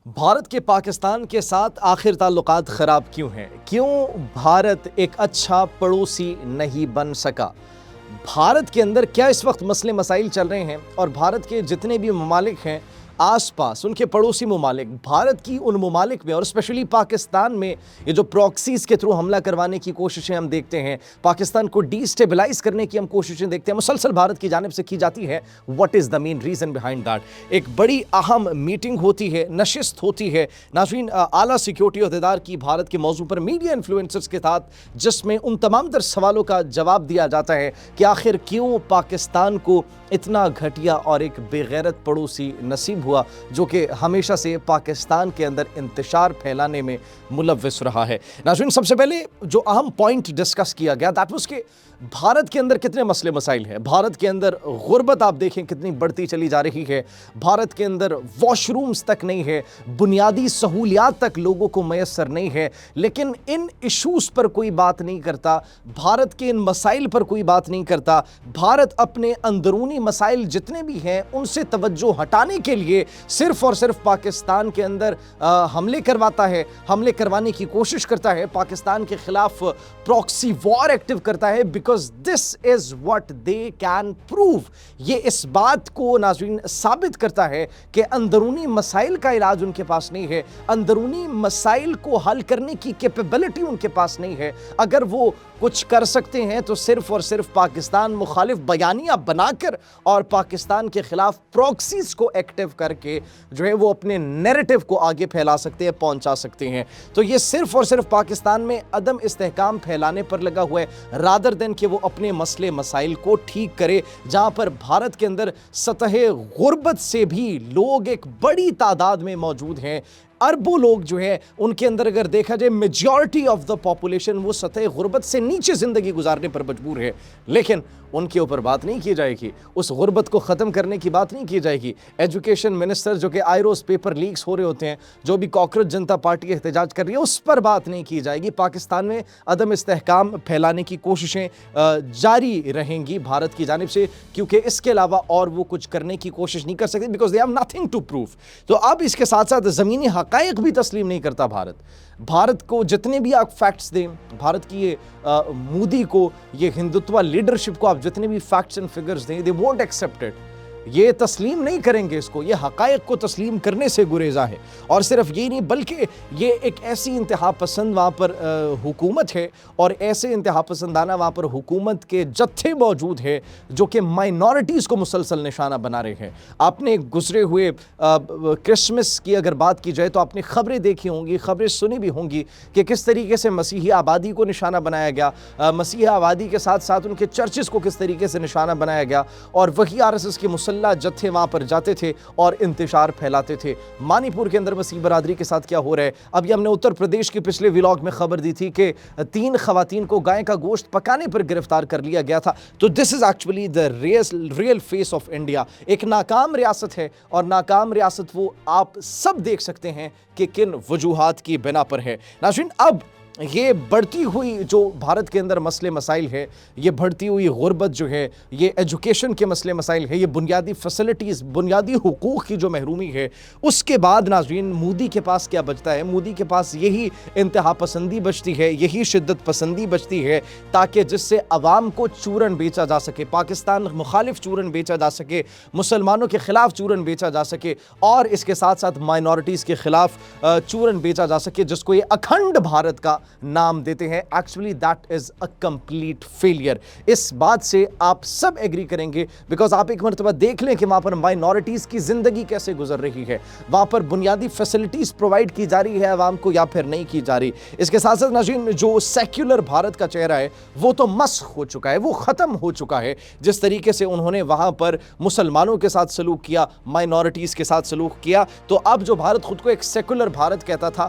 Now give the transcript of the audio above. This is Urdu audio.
بھارت کے پاکستان کے ساتھ آخر تعلقات خراب کیوں ہیں؟ کیوں بھارت ایک اچھا پڑوسی نہیں بن سکا؟ بھارت کے اندر کیا اس وقت مسئلے مسائل چل رہے ہیں؟ اور بھارت کے جتنے بھی ممالک ہیں آس پاس، ان کے پڑوسی ممالک، بھارت کی ان ممالک میں اور اسپیشلی پاکستان میں یہ جو پراکسیز کے تھرو حملہ کروانے کی کوششیں ہم دیکھتے ہیں، پاکستان کو ڈی اسٹیبلائز کرنے کی ہم کوششیں دیکھتے ہیں، مسلسل بھارت کی جانب سے کی جاتی ہے۔ What is the main reason behind that? ایک بڑی اہم میٹنگ ہوتی ہے، نشست ہوتی ہے ناظرین اعلیٰ سیکیورٹی عہدیدار کی بھارت کے موضوع پر میڈیا انفلوئنسرز کے ساتھ، جس میں ان تمام تر سوالوں کا جواب دیا جاتا ہے کہ آخر کیوں پاکستان کو اتنا گھٹیا اور ایک بے غیرت پڑوسی نصیب ہوا جو کہ ہمیشہ سے پاکستان کے اندر انتشار پھیلانے میں ملوث رہا ہے۔ ناظرین، سب سے پہلے جو اہم پوائنٹ ڈسکس کیا گیا دیٹ واز کہ بھارت کے اندر کتنے مسئلے مسائل ہیں۔ بھارت کے اندر غربت آپ دیکھیں کتنی بڑھتی چلی جا رہی ہے، بھارت کے اندر واش رومز تک نہیں ہے، بنیادی سہولیات تک لوگوں کو میسر نہیں ہے، لیکن ان ایشوز پر کوئی بات نہیں کرتا، بھارت کے ان مسائل پر کوئی بات نہیں کرتا۔ بھارت اپنے اندرونی مسائل جتنے بھی ہیں ان سے توجہ ہٹانے کے لیے صرف اور صرف پاکستان کے اندر حملے کرواتا ہے، حملے کروانے کی کوشش کرتا ہے، پاکستان کے خلاف پراکسی وار ایکٹیو کرتا ہے، because this is what they can prove. یہ اس بات کو ناظرین ثابت کرتا ہے کہ اندرونی مسائل کا علاج ان کے پاس نہیں ہے، اندرونی مسائل کو حل کرنے کی کیپیبلٹی ان کے پاس نہیں ہے۔ اگر وہ کچھ کر سکتے ہیں تو صرف اور صرف پاکستان مخالف بیانیہ بنا کر اور پاکستان کے خلاف پراکسیز کو ایکٹیو کر کے جو ہے وہ اپنے نیریٹو کو آگے پھیلا سکتے ہیں، پہنچا سکتے ہیں۔ تو یہ صرف اور صرف پاکستان میں عدم استحکام پھیلانے پر لگا ہوا ہے، رادر دین کہ وہ اپنے مسئلے مسائل کو ٹھیک کرے، جہاں پر بھارت کے اندر سطح غربت سے بھی لوگ ایک بڑی تعداد میں موجود ہیں۔ اربوں لوگ جو ہے ان کے اندر اگر دیکھا جائے میجورٹی آف دا پاپولیشن وہ سطح غربت سے نیچے زندگی گزارنے پر مجبور ہے، لیکن ان کے اوپر بات نہیں کی جائے گی، اس غربت کو ختم کرنے کی بات نہیں کی جائے گی۔ ایجوکیشن منسٹر جو کہ آئے روز پیپر لیکس ہو رہے ہوتے ہیں، جو بھی کاکروچ جنتا پارٹی احتجاج کر رہی ہے، اس پر بات نہیں کی جائے گی۔ پاکستان میں عدم استحکام پھیلانے کی کوششیں جاری رہیں گی بھارت کی جانب سے، کیونکہ اس کے علاوہ اور وہ کچھ کرنے کی کوشش نہیں کر سکتے، because they have nothing to prove. تو اب اس کے ساتھ ساتھ زمینی حقائق بھی تسلیم نہیں کرتا بھارت کو جتنے بھی آپ فیکٹس دیں، بھارت کی یہ مودی کو، یہ ہندوتوا لیڈرشپ کو آپ جتنے بھی فیکٹس اینڈ فگرز دیں، دے وونٹ ایکسیپٹ اٹ، یہ تسلیم نہیں کریں گے اس کو، یہ حقائق کو تسلیم کرنے سے گریزاں ہے۔ اور صرف یہ نہیں بلکہ یہ ایک ایسی انتہا پسند وہاں پر حکومت ہے، اور ایسے انتہا پسندانہ وہاں پر حکومت کے جتھے موجود ہے جو کہ مائنورٹیز کو مسلسل نشانہ بنا رہے ہیں۔ آپ نے گزرے ہوئے کرسمس کی اگر بات کی جائے تو آپ نے خبریں دیکھی ہوں گی، خبریں سنی بھی ہوں گی کہ کس طریقے سے مسیحی آبادی کو نشانہ بنایا گیا، مسیحی آبادی کے ساتھ ساتھ ان کے چرچز کو کس طریقے سے نشانہ بنایا گیا، اور وہی RSS کے مسلح جتھے وہاں پر جاتے تھے اور انتشار پھیلاتے تھے۔ منی پور کے اندر مسیحی برادری کے ساتھ کیا ہو رہا ہے؟ ابھی ہم نے اتر پردیش کے پچھلے ویلاگ میں خبر دی تھی کہ 3 خواتین کو گائے کا گوشت پکانے پر گرفتار کر لیا گیا تھا۔ تو this is actually the real face of India. ایک ناکام ریاست ہے، اور ناکام ریاست وہ آپ سب دیکھ سکتے ہیں کہ کن وجوہات کی بنا پر ہے۔ ناظرین، اب یہ بڑھتی ہوئی جو بھارت کے اندر مسئلے مسائل ہے، یہ بڑھتی ہوئی غربت جو ہے، یہ ایجوکیشن کے مسئلے مسائل ہے، یہ بنیادی فیسلٹیز، بنیادی حقوق کی جو محرومی ہے، اس کے بعد ناظرین مودی کے پاس کیا بچتا ہے؟ مودی کے پاس یہی انتہا پسندی بچتی ہے، یہی شدت پسندی بچتی ہے، تاکہ جس سے عوام کو چورن بیچا جا سکے، پاکستان مخالف چورن بیچا جا سکے، مسلمانوں کے خلاف چورن بیچا جا سکے، اور اس کے ساتھ ساتھ مائنورٹیز کے خلاف چورن بیچا جا سکے، جس کو یہ اکھنڈ بھارت کا نام دیتے ہیں۔ Actually that is a complete failure. اس بات سے آپ سب ایگری کریں گے، بیکاز آپ ایک مرتبہ دیکھ لیں کہ وہاں پر مائنورٹیز کی زندگی کیسے گزر رہی ہے، وہاں پر بنیادی فیسلٹیز پرووائڈ کی جا رہی ہے عوام کو یا پھر نہیں کی جا رہی۔ اس کے ساتھ ساتھ ناظرین جو سیکولر بھارت کا چہرہ ہے وہ تو مسخ ہو چکا ہے، وہ ختم ہو چکا ہے۔ جس طریقے سے انہوں نے وہاں پر مسلمانوں کے ساتھ سلوک کیا، مائنورٹیز کے ساتھ سلوک کیا، تو اب جو بھارت خود کو ایک سیکولر بھارت کہتا تھا،